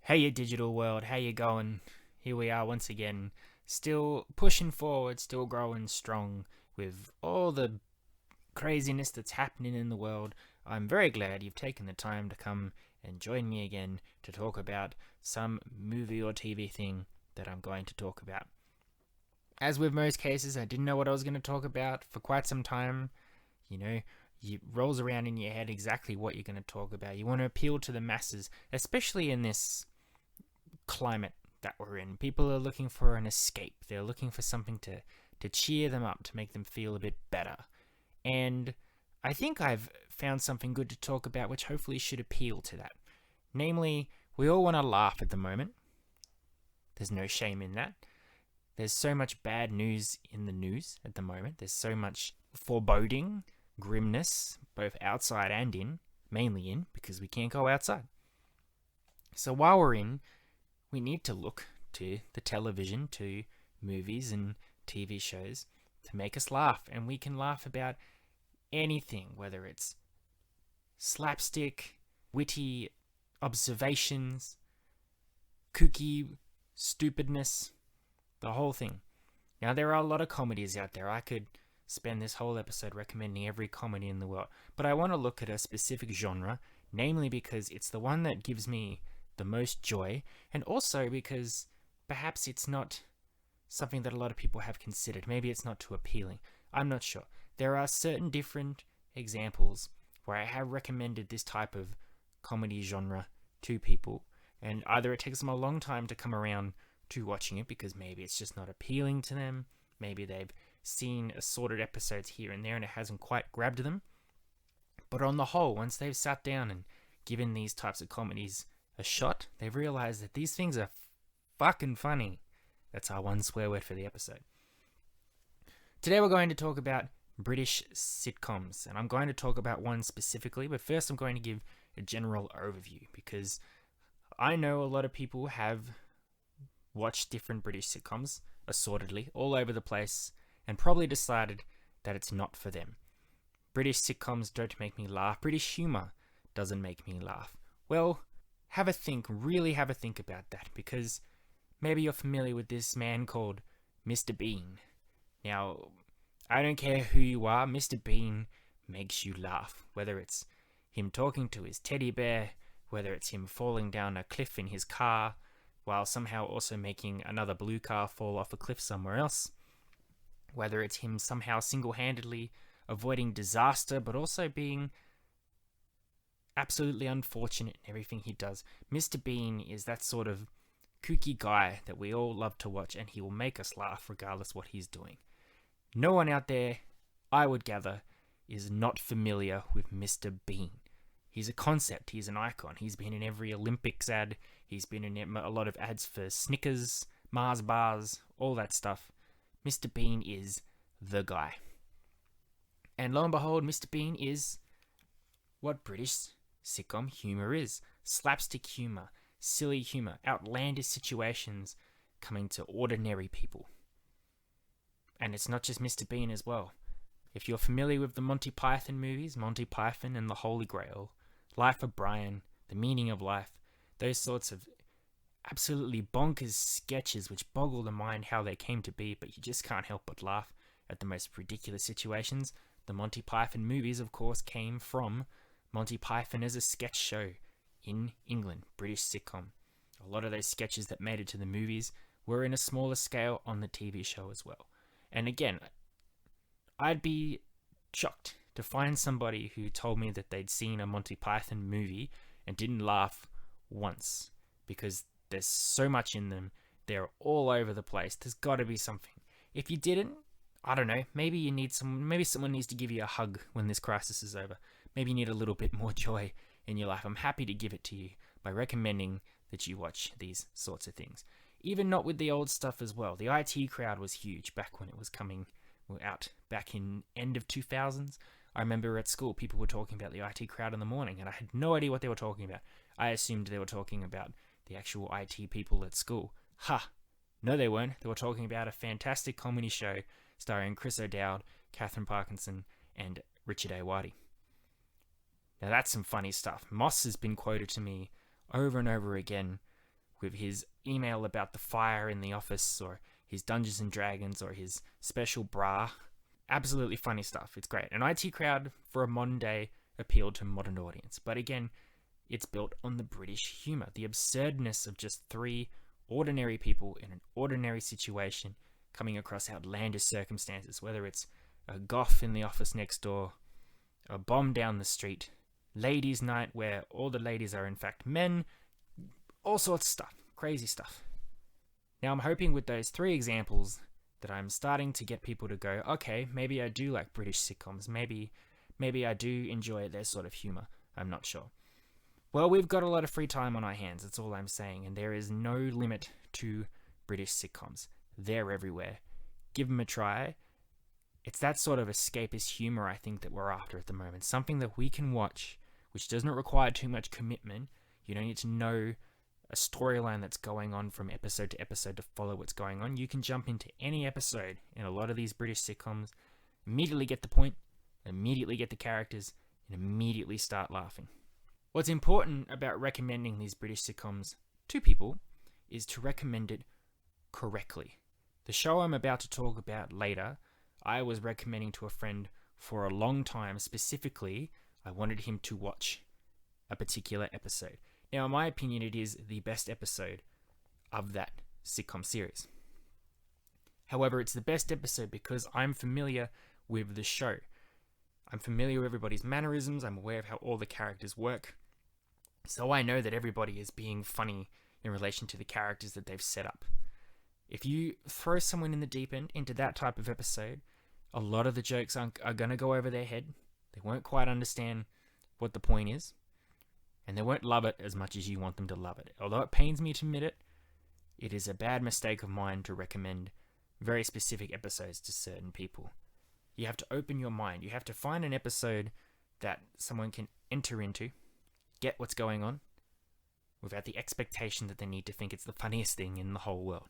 Hey, you digital world, how you going? Here we are once again, still pushing forward, still growing strong with all the craziness that's happening in the world. I'm very glad you've taken the time to come and join me again to talk about some movie or TV thing that I'm going to talk about. As with most cases, I didn't know what I was going to talk about for quite some time. You know, it rolls around in your head exactly what you're going to talk about. You want to appeal to the masses, especially in this climate that we're in. People are looking for an escape. They're looking for something to cheer them up, to make them feel a bit better. And I think I've found something good to talk about which hopefully should appeal to that. Namely, we all want to laugh at the moment. There's no shame in that. There's so much bad news in the news at the moment. There's so much foreboding, grimness, both outside and in, mainly in, because we can't go outside. So while we're in, we need to look to the television, to movies and TV shows to make us laugh. And we can laugh about anything, whether it's slapstick, witty observations, kooky stupidness, the whole thing. Now, there are a lot of comedies out there. I could spend this whole episode recommending every comedy in the world, but I want to look at a specific genre, namely because it's the one that gives me the most joy, and also because perhaps it's not something that a lot of people have considered. Maybe it's not too appealing. I'm not sure. There are certain different examples where I have recommended this type of comedy genre to people, and either it takes them a long time to come around to watching it because maybe it's just not appealing to them, maybe they've seen assorted episodes here and there and it hasn't quite grabbed them. But on the whole, once they've sat down and given these types of comedies a shot, they've realized that these things are fucking funny. That's our one swear word for the episode. Today we're going to talk about British sitcoms, and I'm going to talk about one specifically, but first I'm going to give a general overview because I know a lot of people have watched different British sitcoms assortedly all over the place and probably decided that it's not for them. British sitcoms don't make me laugh. British humour doesn't make me laugh. Well, have a think, really have a think about that, because maybe you're familiar with this man called Mr. Bean. Now, I don't care who you are, Mr. Bean makes you laugh. Whether it's him talking to his teddy bear, whether it's him falling down a cliff in his car, while somehow also making another blue car fall off a cliff somewhere else, whether it's him somehow single-handedly avoiding disaster, but also being absolutely unfortunate in everything he does. Mr. Bean is that sort of kooky guy that we all love to watch, and he will make us laugh regardless what he's doing. No one out there, I would gather, is not familiar with Mr. Bean. He's a concept, he's an icon. He's been in every Olympics ad, he's been in a lot of ads for Snickers, Mars bars, all that stuff. Mr. Bean is the guy. And lo and behold, Mr. Bean is what British sitcom humour is. Slapstick humour, silly humour, outlandish situations coming to ordinary people. And it's not just Mr. Bean as well. If you're familiar with the Monty Python movies, Monty Python and the Holy Grail, Life of Brian, The Meaning of Life, those sorts of absolutely bonkers sketches which boggle the mind how they came to be, but you just can't help but laugh at the most ridiculous situations. The Monty Python movies, of course, came from Monty Python as a sketch show in England, British sitcom. A lot of those sketches that made it to the movies were in a smaller scale on the TV show as well. And again, I'd be shocked to find somebody who told me that they'd seen a Monty Python movie and didn't laugh once, because there's so much in them. They're all over the place. There's got to be something. If you didn't, I don't know, maybe someone needs to give you a hug when this crisis is over. Maybe you need a little bit more joy in your life. I'm happy to give it to you by recommending that you watch these sorts of things. Even not with the old stuff as well. The IT Crowd was huge back when it was coming out back in end of 2000s. I remember at school people were talking about the IT Crowd in the morning and I had no idea what they were talking about. I assumed they were talking about the actual IT people at school. Ha! No, they weren't. They were talking about a fantastic comedy show starring Chris O'Dowd, Catherine Parkinson, and Richard A. Whitey. Now that's some funny stuff. Moss has been quoted to me over and over again with his email about the fire in the office, or his Dungeons and Dragons, or his special bra. Absolutely funny stuff. It's great. An IT crowd for a modern day appeal to modern audience. But again, it's built on the British humour, the absurdness of just three ordinary people in an ordinary situation coming across outlandish circumstances, whether it's a goth in the office next door, a bomb down the street, ladies' night where all the ladies are in fact men, all sorts of stuff, crazy stuff. Now I'm hoping with those three examples that I'm starting to get people to go, okay, maybe I do like British sitcoms, maybe I do enjoy their sort of humour, I'm not sure. Well, we've got a lot of free time on our hands, that's all I'm saying, and there is no limit to British sitcoms. They're everywhere. Give them a try. It's that sort of escapist humour I think that we're after at the moment. Something that we can watch, which doesn't require too much commitment. You don't need to know a storyline that's going on from episode to episode to follow what's going on. You can jump into any episode in a lot of these British sitcoms, immediately get the point, immediately get the characters, and immediately start laughing. What's important about recommending these British sitcoms to people is to recommend it correctly. The show I'm about to talk about later, I was recommending to a friend for a long time. Specifically, I wanted him to watch a particular episode. Now, in my opinion, it is the best episode of that sitcom series. However, it's the best episode because I'm familiar with the show. I'm familiar with everybody's mannerisms. I'm aware of how all the characters work. So I know that everybody is being funny in relation to the characters that they've set up. If you throw someone in the deep end into that type of episode, a lot of the jokes are going to go over their head. They won't quite understand what the point is. And they won't love it as much as you want them to love it. Although it pains me to admit it, it is a bad mistake of mine to recommend very specific episodes to certain people. You have to open your mind. You have to find an episode that someone can enter into, get what's going on, without the expectation that they need to think it's the funniest thing in the whole world.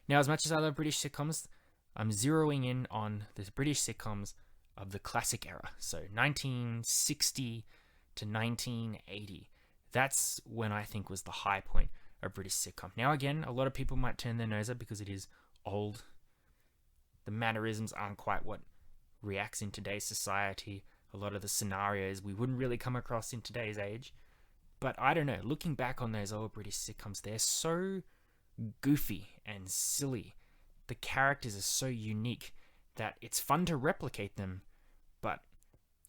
Now, as much as I love British sitcoms, I'm zeroing in on the British sitcoms of the classic era. So 1960 to 1980. That's when I think was the high point of British sitcom. Now again, a lot of people might turn their nose up because it is old. The mannerisms aren't quite what reacts in today's society. A lot of the scenarios we wouldn't really come across in today's age. But I don't know, looking back on those old British sitcoms, they're so goofy and silly. The characters are so unique that it's fun to replicate them, but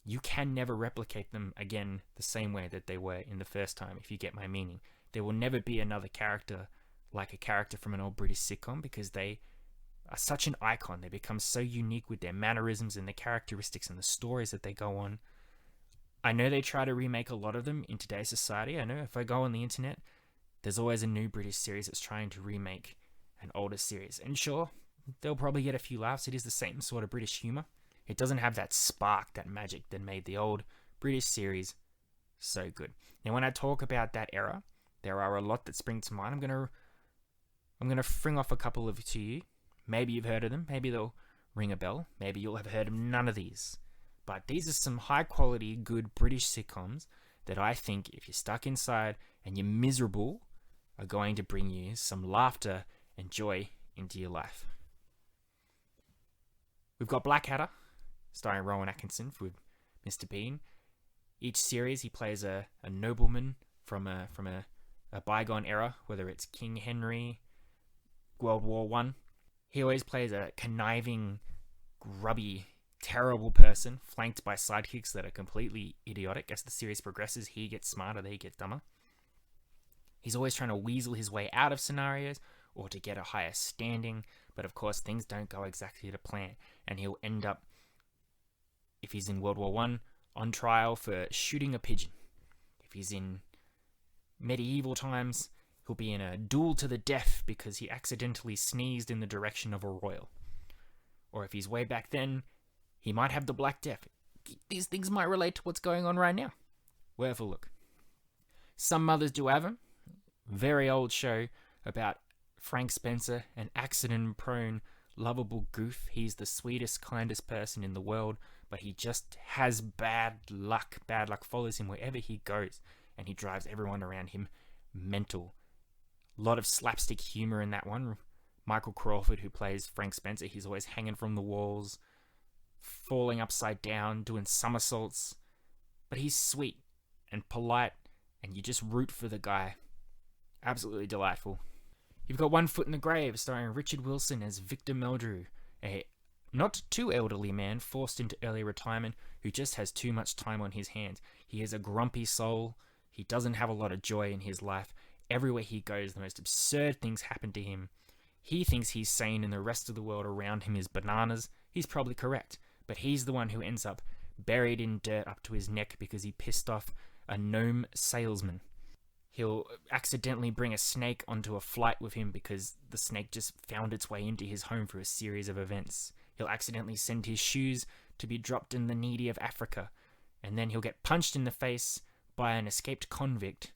you can never replicate them again the same way that they were in the first time, if you get my meaning. There will never be another character like a character from an old British sitcom because they are such an icon. They become so unique with their mannerisms and their characteristics and the stories that they go on. I know they try to remake a lot of them in today's society. I know if I go on the internet, there's always a new British series that's trying to remake an older series. And sure, they'll probably get a few laughs. It is the same sort of British humour. It doesn't have that spark, that magic that made the old British series so good. Now, when I talk about that era, there are a lot that spring to mind. I'm gonna fling off a couple of to you. Maybe you've heard of them. Maybe they'll ring a bell. Maybe you'll have heard of none of these. But these are some high quality, good British sitcoms that I think if you're stuck inside and you're miserable, are going to bring you some laughter and joy into your life. We've got Blackadder, starring Rowan Atkinson with Mr. Bean. Each series he plays a nobleman from a bygone era, whether it's King Henry, World War One. He always plays a conniving, grubby, terrible person, flanked by sidekicks that are completely idiotic. As the series progresses, he gets smarter, they get dumber. He's always trying to weasel his way out of scenarios or to get a higher standing, but of course things don't go exactly to plan, and he'll end up, if he's in World War One, on trial for shooting a pigeon. If he's in medieval times, he'll be in a duel to the death because he accidentally sneezed in the direction of a royal. Or if he's way back then, he might have the Black Death. These things might relate to what's going on right now. Worth a look. Some Mothers Do Have 'Em. Very old show about Frank Spencer, an accident-prone, lovable goof. He's the sweetest, kindest person in the world, but he just has bad luck. Bad luck follows him wherever he goes, and he drives everyone around him mental. A lot of slapstick humor in that one. Michael Crawford, who plays Frank Spencer, he's always hanging from the walls, falling upside down, doing somersaults. But he's sweet and polite, and you just root for the guy. Absolutely delightful. You've got One Foot in the Grave, starring Richard Wilson as Victor Meldrew, a not too elderly man forced into early retirement who just has too much time on his hands. He is a grumpy soul. He doesn't have a lot of joy in his life. Everywhere he goes, the most absurd things happen to him. He thinks he's sane and the rest of the world around him is bananas. He's probably correct, but he's the one who ends up buried in dirt up to his neck because he pissed off a gnome salesman. He'll accidentally bring a snake onto a flight with him because the snake just found its way into his home through a series of events. He'll accidentally send his shoes to be dropped in the needy of Africa, and then he'll get punched in the face by an escaped convict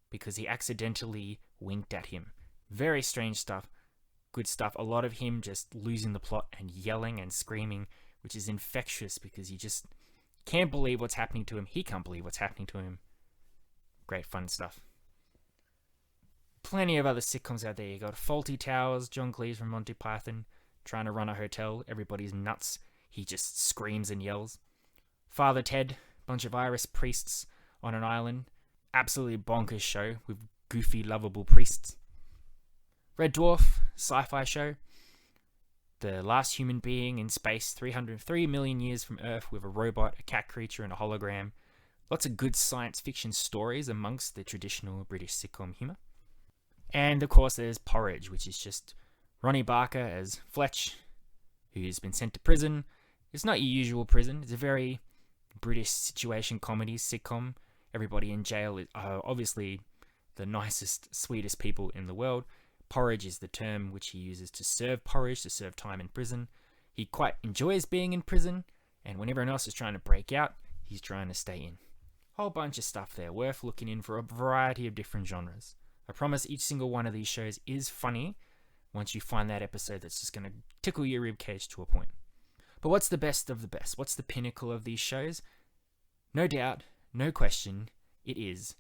because he accidentally winked at him. Very strange stuff. Good stuff. A lot of him just losing the plot and yelling and screaming, which is infectious because you just can't believe what's happening to him. He can't believe what's happening to him. Great fun stuff. Plenty of other sitcoms out there. You got Faulty Towers, John Cleese from Monty Python, trying to run a hotel. Everybody's nuts. He just screams and yells. Father Ted, bunch of Irish priests on an island. Absolutely bonkers show with goofy, lovable priests. Red Dwarf, sci-fi show. The last human being in space, 303 million years from Earth, with a robot, a cat creature, and a hologram. Lots of good science fiction stories amongst the traditional British sitcom humour. And of course there's Porridge, which is just Ronnie Barker as Fletch, who's been sent to prison. It's not your usual prison. It's a very British situation comedy sitcom. Everybody in jail is obviously the nicest, sweetest people in the world. Porridge is the term which he uses to serve porridge, to serve time in prison. He quite enjoys being in prison, and when everyone else is trying to break out, he's trying to stay in. Whole bunch of stuff there, worth looking in for a variety of different genres. I promise each single one of these shows is funny once you find that episode that's just going to tickle your ribcage to a point. But what's the best of the best? What's the pinnacle of these shows? No doubt, no question, it is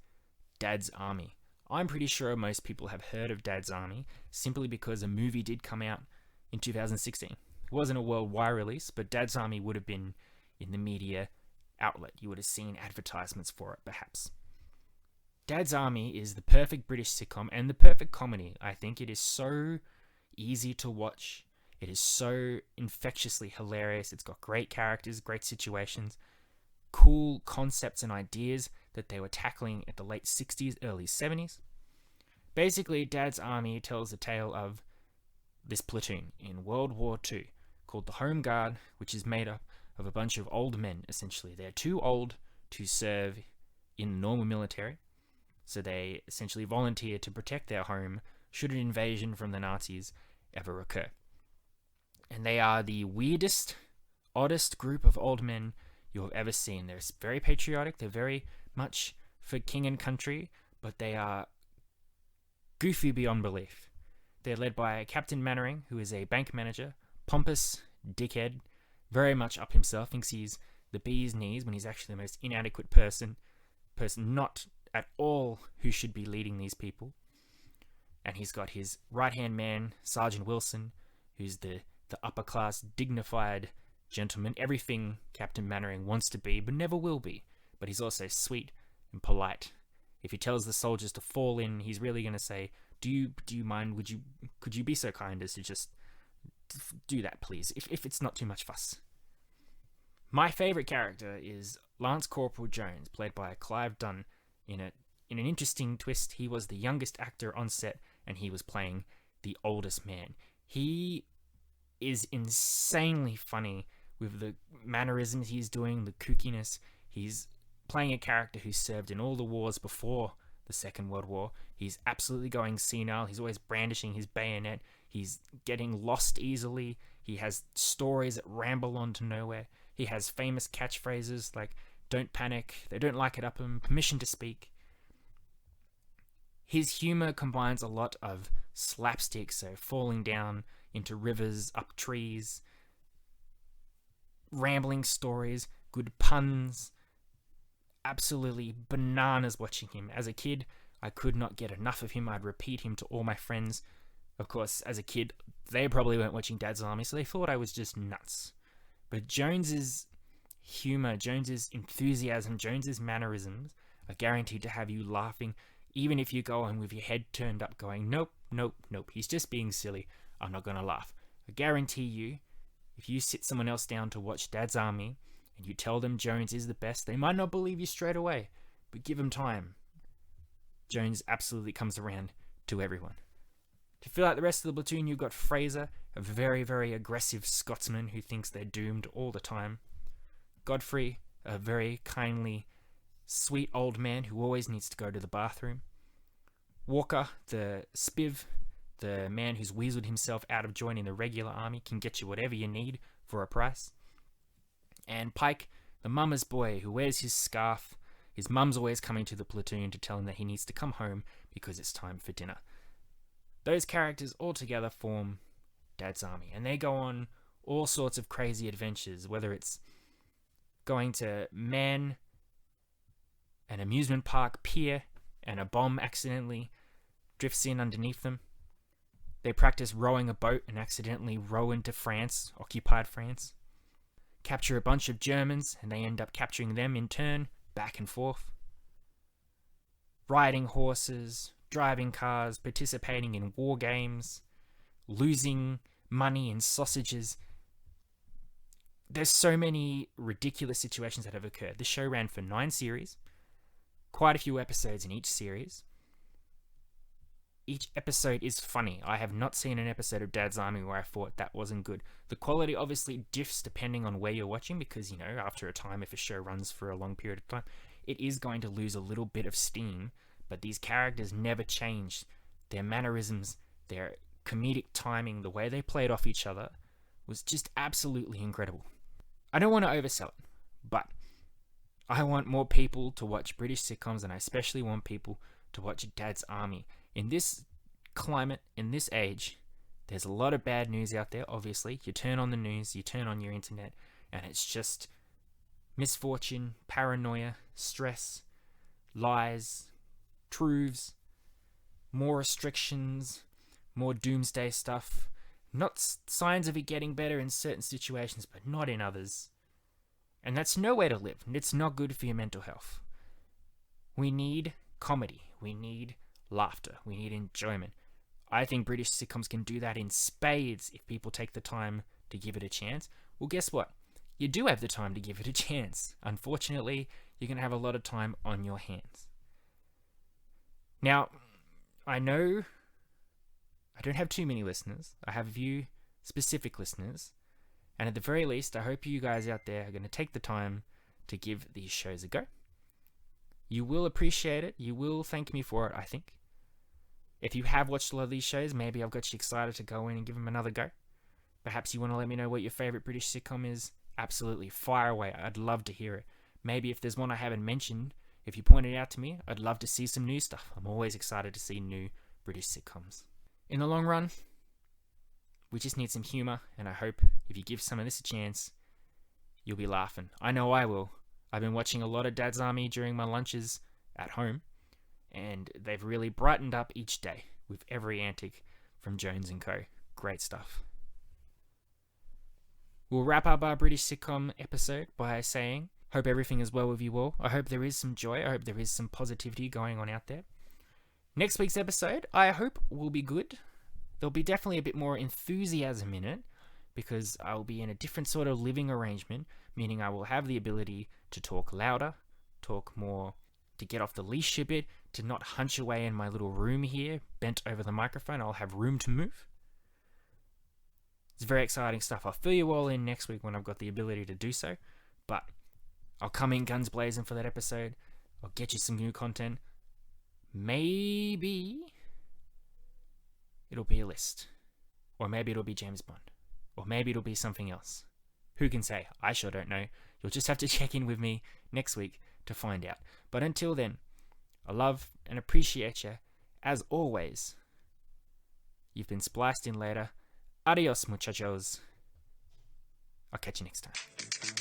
Dad's Army. I'm pretty sure most people have heard of Dad's Army simply because a movie did come out in 2016. It wasn't a worldwide release, but Dad's Army would have been in the media outlet. You would have seen advertisements for it, perhaps. Dad's Army is the perfect British sitcom and the perfect comedy. I think it is so easy to watch. It is so infectiously hilarious. It's got great characters, great situations, cool concepts and ideas that they were tackling at the late 60s, early 70s. Basically, Dad's Army tells the tale of this platoon in World War II called the Home Guard, which is made up of a bunch of old men, essentially. They're too old to serve in the normal military, so they essentially volunteer to protect their home should an invasion from the Nazis ever occur. And they are the weirdest, oddest group of old men you'll have ever seen. They're very patriotic, they're very much for king and country, but they are goofy beyond belief. They're led by Captain Mannering, who is a bank manager, pompous dickhead, very much up himself, thinks he's the bee's knees when he's actually the most inadequate person not at all who should be leading these people. And he's got his right-hand man, Sergeant Wilson, who's the upper class, dignified gentleman, everything Captain Mannering wants to be, but never will be. But he's also sweet and polite. If he tells the soldiers to fall in, he's really going to say, do you mind, could you be so kind as to just do that, please, if it's not too much fuss. My favourite character is Lance Corporal Jones, played by Clive Dunn. In an interesting twist, he was the youngest actor on set, and he was playing the oldest man. He is insanely funny with the mannerisms he's doing, the kookiness. He's playing a character who served in all the wars before the Second World War. He's absolutely going senile. He's always brandishing his bayonet. He's getting lost easily. He has stories that ramble on to nowhere. He has famous catchphrases like, "Don't panic, they don't like it up 'em, permission to speak." His humour combines a lot of slapstick, so falling down into rivers, up trees, rambling stories, good puns. Absolutely bananas watching him. As a kid, I could not get enough of him. I'd repeat him to all my friends. Of course, as a kid, they probably weren't watching Dad's Army, so they thought I was just nuts. But Jones's humor, Jones's enthusiasm, Jones's mannerisms are guaranteed to have you laughing, even if you go on with your head turned up going, nope, nope, nope, he's just being silly. I'm not going to laugh. I guarantee you, if you sit someone else down to watch Dad's Army and you tell them Jones is the best, they might not believe you straight away, but give him time. Jones absolutely comes around to everyone. To fill out the rest of the platoon, you've got Fraser, a very, very aggressive Scotsman who thinks they're doomed all the time. Godfrey, a very kindly, sweet old man who always needs to go to the bathroom. Walker, the spiv, the man who's weaseled himself out of joining the regular army, can get you whatever you need for a price. And Pike, the mama's boy who wears his scarf. His mum's always coming to the platoon to tell him that he needs to come home because it's time for dinner. Those characters all together form Dad's Army, and they go on all sorts of crazy adventures, whether it's going to man an amusement park pier and a bomb accidentally drifts in underneath them. They practice rowing a boat and accidentally row into France, occupied France. Capture a bunch of Germans and they end up capturing them in turn, back and forth. Riding horses, driving cars, participating in war games, losing money in sausages. There's so many ridiculous situations that have occurred. The show ran for 9 series, quite a few episodes in each series. Each episode is funny. I have not seen an episode of Dad's Army where I thought that wasn't good. The quality obviously differs depending on where you're watching because, you know, after a time, if a show runs for a long period of time, it is going to lose a little bit of steam, but these characters never change. Their mannerisms, their comedic timing, the way they played off each other was just absolutely incredible. I don't want to oversell it, but I want more people to watch British sitcoms, and I especially want people to watch Dad's Army. In this climate, in this age, there's a lot of bad news out there, obviously. You turn on the news, you turn on your internet, and it's just misfortune, paranoia, stress, lies, truths, more restrictions, more doomsday stuff. Not signs of it getting better in certain situations, but not in others. And that's no way to live. It's not good for your mental health. We need comedy. We need laughter. We need enjoyment. I think British sitcoms can do that in spades if people take the time to give it a chance. Well, guess what? You do have the time to give it a chance. Unfortunately, you're going to have a lot of time on your hands. Now, I know I don't have too many listeners. I have a few specific listeners. And at the very least, I hope you guys out there are going to take the time to give these shows a go. You will appreciate it. You will thank me for it, I think. If you have watched a lot of these shows, maybe I've got you excited to go in and give them another go. Perhaps you want to let me know what your favorite British sitcom is. Absolutely, fire away. I'd love to hear it. Maybe if there's one I haven't mentioned, if you point it out to me, I'd love to see some new stuff. I'm always excited to see new British sitcoms. In the long run, we just need some humor, and I hope if you give some of this a chance, you'll be laughing. I know I will. I've been watching a lot of Dad's Army during my lunches at home, and they've really brightened up each day with every antic from Jones & Co. Great stuff. We'll wrap up our British sitcom episode by saying, hope everything is well with you all. I hope there is some joy. I hope there is some positivity going on out there. Next week's episode, I hope, will be good. There'll be definitely a bit more enthusiasm in it because I'll be in a different sort of living arrangement, meaning I will have the ability to talk louder, talk more, to get off the leash a bit, to not hunch away in my little room here, bent over the microphone. I'll have room to move. It's very exciting stuff. I'll fill you all in next week when I've got the ability to do so, but I'll come in guns blazing for that episode. I'll get you some new content. Maybe it'll be a list, or maybe it'll be James Bond, or maybe it'll be something else. Who can say? I sure don't know. You'll just have to check in with me next week to find out. But until then, I love and appreciate you. As always, you've been spliced in later. Adios, muchachos. I'll catch you next time.